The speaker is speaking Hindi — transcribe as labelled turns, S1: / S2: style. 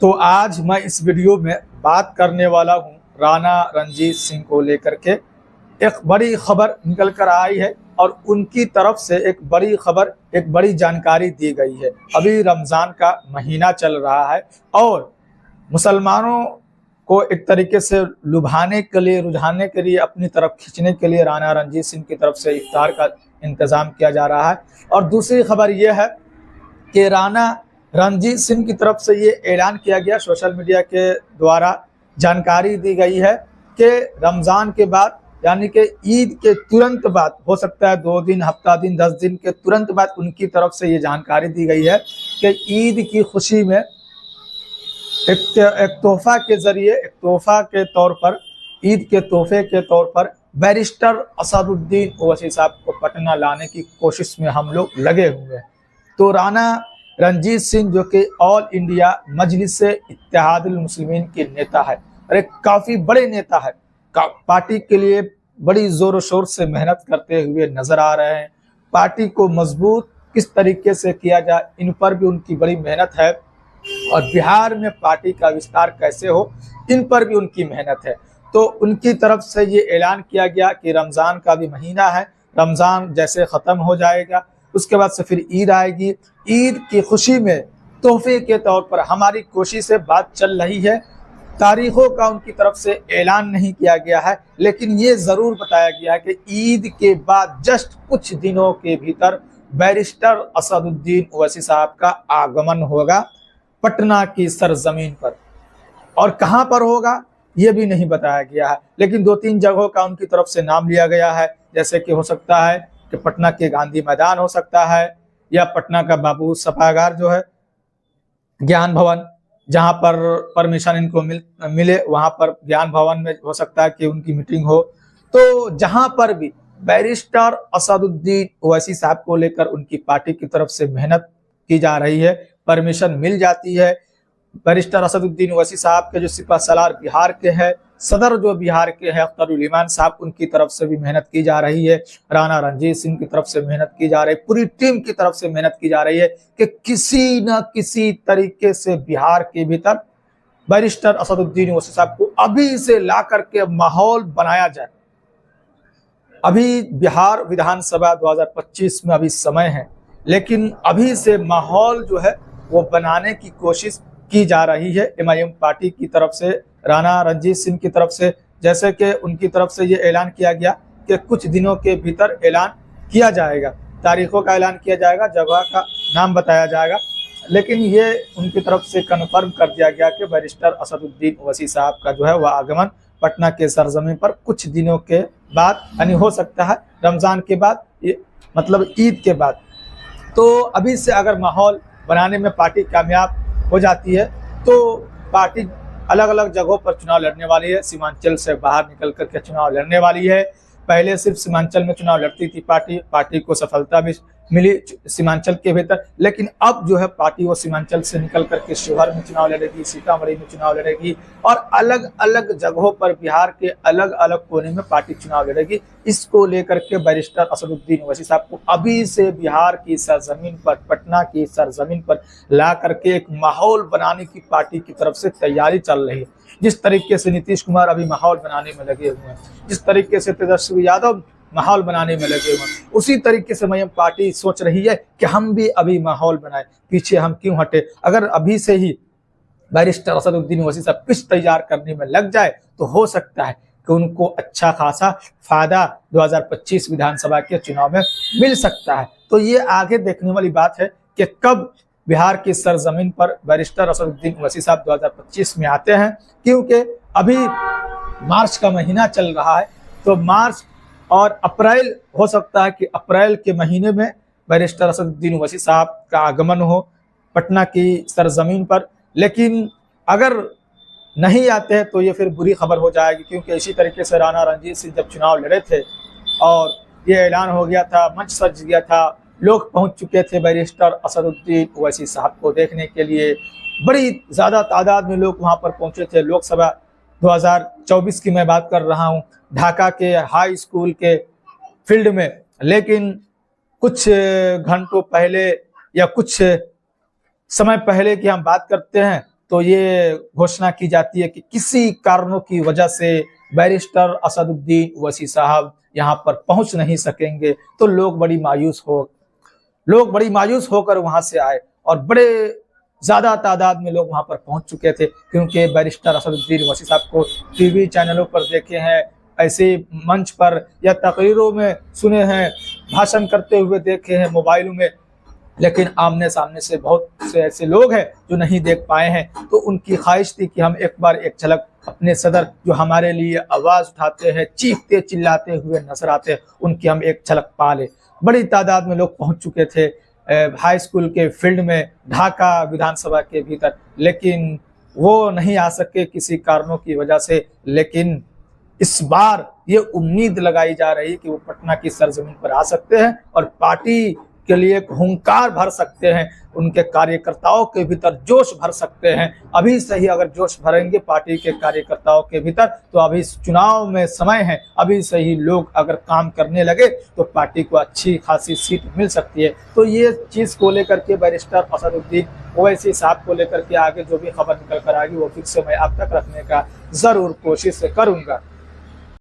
S1: तो आज मैं इस वीडियो में बात करने वाला हूं राणा रणजीत सिंह को लेकर के। एक बड़ी खबर निकल कर आई है और उनकी तरफ से एक बड़ी खबर, एक बड़ी जानकारी दी गई है। अभी रमज़ान का महीना चल रहा है और मुसलमानों को एक तरीके से लुभाने के लिए, रुझाने के लिए, अपनी तरफ खींचने के लिए राणा रणजीत सिंह की तरफ से इफ्तार का इंतज़ाम किया जा रहा है। और दूसरी खबर यह है कि राणा रणजीत सिंह की तरफ से ये ऐलान किया गया, सोशल मीडिया के द्वारा जानकारी दी गई है कि रमज़ान के बाद, यानी कि ईद के तुरंत बाद, हो सकता है 2 दिन, हफ्ता दिन, 10 दिन के तुरंत बाद उनकी तरफ से ये जानकारी दी गई है कि ईद की खुशी में एक तोहफा के जरिए, एक तोहफा के तौर पर, ईद के तोहफे के तौर पर बैरिस्टर असदुद्दीन ओवैसी साहब को पटना लाने की कोशिश में हम लोग लगे हुए हैं। तो राणा रणजीत सिंह जो कि ऑल इंडिया मजलिस इत्तेहादुल मुस्लिमीन के नेता है और एक काफ़ी बड़े नेता है, पार्टी के लिए बड़ी ज़ोर शोर से मेहनत करते हुए नज़र आ रहे हैं। पार्टी को मजबूत किस तरीके से किया जाए, इन पर भी उनकी बड़ी मेहनत है और बिहार में पार्टी का विस्तार कैसे हो, इन पर भी उनकी मेहनत है। तो उनकी तरफ से ये ऐलान किया गया कि रमज़ान का भी महीना है, रमज़ान जैसे ख़त्म हो जाएगा उसके बाद से फिर ईद आएगी। ईद की खुशी में तोहफे के तौर पर हमारी कोशिश से बात चल रही है। तारीखों का उनकी तरफ से ऐलान नहीं किया गया है, लेकिन ये ज़रूर बताया गया है कि ईद के बाद जस्ट कुछ दिनों के भीतर बैरिस्टर असदुद्दीन ओवैसी साहब का आगमन होगा पटना की सरजमीन पर। और कहाँ पर होगा ये भी नहीं बताया गया है, लेकिन 2-3 जगहों का उनकी तरफ से नाम लिया गया है। जैसे कि हो सकता है कि पटना के गांधी मैदान हो सकता है, या पटना का बाबू सभागार जो है, ज्ञान भवन, जहां पर परमिशन इनको मिले वहां पर ज्ञान भवन में हो सकता है कि उनकी मीटिंग हो। तो जहां पर भी बैरिस्टर असदुद्दीन ओवैसी साहब को लेकर उनकी पार्टी की तरफ से मेहनत की जा रही है, परमिशन मिल जाती है। बैरिस्टर असदुद्दीन ओवैसी साहब के जो सिपह सलार बिहार के हैं, सदर जो बिहार के हैं अख्तरुल इमान साहब, उनकी तरफ से भी मेहनत की जा रही है। राणा रणजीत सिंह की तरफ से मेहनत की जा रही है, पूरी टीम की तरफ से मेहनत की जा रही है कि किसी न किसी तरीके से बिहार के भीतर बैरिस्टर असदुद्दीन ओवैसी साहब को अभी से ला करके माहौल बनाया जाए। अभी बिहार विधानसभा 2025 में अभी समय है, लेकिन अभी से माहौल जो है वो बनाने की कोशिश की जा रही है एमआईएम पार्टी की तरफ से, राणा रणजीत सिंह की तरफ से। जैसे कि उनकी तरफ से ये ऐलान किया गया कि कुछ दिनों के भीतर ऐलान किया जाएगा, तारीखों का ऐलान किया जाएगा, जगह का नाम बताया जाएगा, लेकिन ये उनकी तरफ से कन्फर्म कर दिया गया कि बैरिस्टर असदुद्दीन ओवैसी साहब का जो है वह आगमन पटना के सरजमीन पर कुछ दिनों के बाद, यानी हो सकता है रमज़ान के बाद, मतलब ईद के बाद। तो अभी से अगर माहौल बनाने में पार्टी कामयाब हो जाती है तो पार्टी अलग अलग जगहों पर चुनाव लड़ने वाली है, सीमांचल से बाहर निकल करके चुनाव लड़ने वाली है। पहले सिर्फ सीमांचल में चुनाव लड़ती थी पार्टी को सफलता भी मिली सीमांचल के भीतर, लेकिन अब जो है पार्टी वो सीमांचल से निकल करके शिवहर में चुनाव लड़ेगी, सीतामढ़ी में चुनाव लड़ेगी और अलग अलग जगहों पर बिहार के अलग अलग कोने में पार्टी चुनाव लड़ेगी। इसको लेकर के बैरिस्टर असदुद्दीन ओवैसी साहब को अभी से बिहार की सरजमीन पर, पटना की सरजमीन पर ला करके एक माहौल बनाने की पार्टी की तरफ से तैयारी चल रही है। जिस तरीके से नीतीश कुमार अभी माहौल बनाने में लगे हुए हैं, जिस तरीके से तेजस्वी यादव माहौल बनाने में लगे हुए हैं, उसी तरीके से मैं पार्टी सोच रही है कि हम भी अभी माहौल बनाए, पीछे हम क्यों हटे। अगर अभी से ही बैरिस्टर असदुद्दीन ओवैसी साहब पिच तैयार करने में लग जाए तो हो सकता है कि उनको अच्छा खासा फायदा 2025 विधानसभा के चुनाव में मिल सकता है। तो ये आगे देखने वाली बात है कि कब बिहार की सरजमीन पर बैरिस्टर असदुद्दीन ओवैसी साहब 2025 में आते हैं, क्योंकि अभी मार्च का महीना चल रहा है। तो मार्च और अप्रैल, हो सकता है कि अप्रैल के महीने में बैरिस्टर असदुद्दीन ओवैसी साहब का आगमन हो पटना की सरजमीन पर। लेकिन अगर नहीं आते हैं तो ये फिर बुरी खबर हो जाएगी, क्योंकि इसी तरीके से राणा रणजीत सिंह जब चुनाव लड़े थे और ये ऐलान हो गया था, मंच सज गया था, लोग पहुंच चुके थे बैरिस्टर असदुद्दीन ओवैसी साहब को देखने के लिए, बड़ी ज़्यादा तादाद में लोग वहां पर पहुंचे थे। लोकसभा 2024 की मैं बात कर रहा हूं, ढाका के हाई स्कूल के फील्ड में। लेकिन कुछ घंटों पहले या कुछ समय पहले की हम बात करते हैं तो ये घोषणा की जाती है कि किसी कारणों की वजह से बैरिस्टर असदुद्दीन ओवैसी साहब यहाँ पर पहुंच नहीं सकेंगे। तो लोग बड़ी मायूस होकर वहां से आए और बड़े ज्यादा तादाद में लोग वहां पर पहुंच चुके थे, क्योंकि बैरिस्टर असदुद्दीन ओवैसी साहब को टीवी चैनलों पर देखे हैं, ऐसे मंच पर या तकरीरों में सुने हैं, भाषण करते हुए देखे हैं मोबाइलों में, लेकिन आमने सामने से बहुत से ऐसे लोग हैं जो नहीं देख पाए हैं। तो उनकी ख्वाहिश थी कि हम एक बार एक झलक अपने सदर जो हमारे लिए आवाज उठाते हैं, चीखते चिल्लाते हुए नजर आते हैं, उनकी हम एक झलक पा ले। बड़ी तादाद में लोग पहुंच चुके थे हाई स्कूल के फील्ड में, ढाका विधानसभा के भीतर, लेकिन वो नहीं आ सके किसी कारणों की वजह से। लेकिन इस बार ये उम्मीद लगाई जा रही है कि वो पटना की सरजमीन पर आ सकते हैं और पार्टी के लिए एक हुंकार भर सकते हैं, उनके कार्यकर्ताओं के भीतर जोश भर सकते हैं। अभी से ही अगर जोश भरेंगे पार्टी के कार्यकर्ताओं के भीतर, तो अभी चुनाव में समय है, अभी से ही लोग अगर काम करने लगे तो पार्टी को अच्छी खासी सीट मिल सकती है। तो ये चीज को लेकर के बैरिस्टर असदुद्दीन ओवैसी साहब को लेकर के आगे जो भी खबर निकल कर आएगी वो फिर से मैं आप तक रखने का जरूर कोशिश करूंगा।